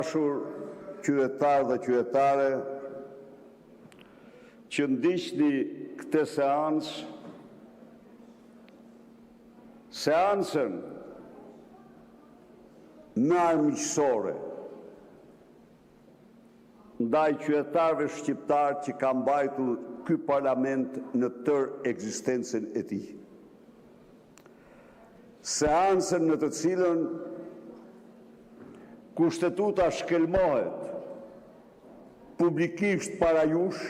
Dashur qytetar dhe qytetare, që ndiqni këtë seancën më armiqësore ndaj qytetarëve shqiptar që ka mbajtur ky parlament në tërë ekzistencën e tij. Seancën në të cilën Kushtetuta shkelmohet publikisht para jush,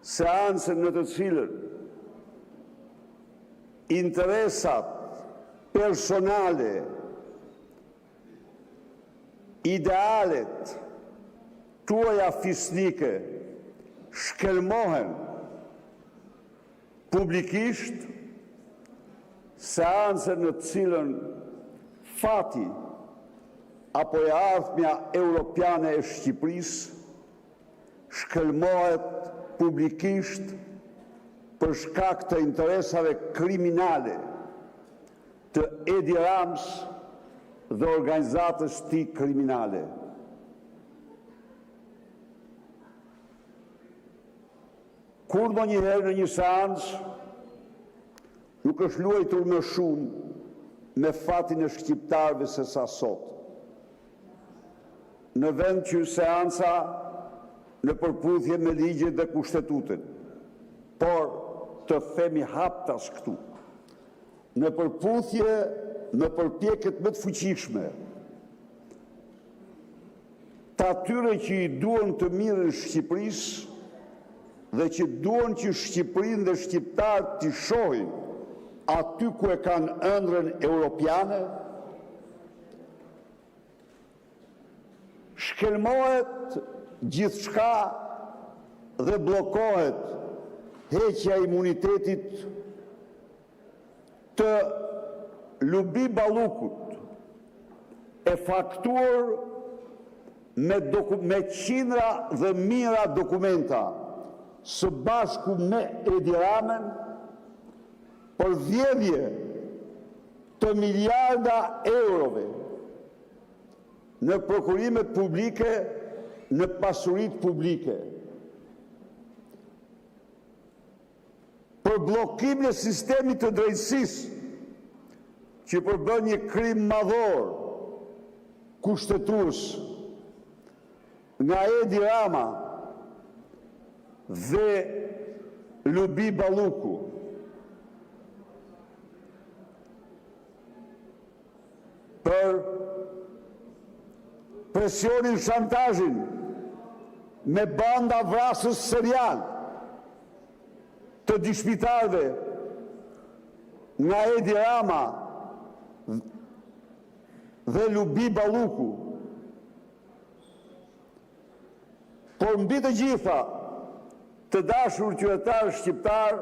seancën në të cilën interesat personale, idealet tuaja fisnike shkelmohen publikisht, seancën në të cilën fati apo e ardhmja europiane e Shqipërisë shkelmohet publikisht për shkak të interesave kriminale të Edi Rams dhe organizatës tij kriminale. Kur më njëherë në një seancë nuk është luajtur më shumë me fatin e shqiptarëve se sa sot. Në vend që seanca në përputhje me ligjet dhe kushtetutën, por të themi haptas këtu, në përputhje me përpjekjet më të fuqishme të atyre që i duan të mirën Shqipërisë dhe që duan që Shqipërinë dhe shqiptarët të shohin aty ku e kanë ëndrrën europiane, shkelmohet gjithçka dhe bllokohet heqja e imunitetit të Lubi Ballukut, e faktuar me qindra dhe mijëra dokumenta së bashku me Edi Ramën për vjedhje të miliarda eurove në prokurimet publike, në pasuritë publike, për bllokimin e sistemit të drejtësisë që përbën një krim madhor kushtetues nga Edi Rama dhe Lubi Balluku. Për presionin, shantazhin me banda vrasës serial të dishpitarëve nga Edi Rama dhe Lubi Balluku. Por mbi të gjitha, të dashur qytetarë shqiptar,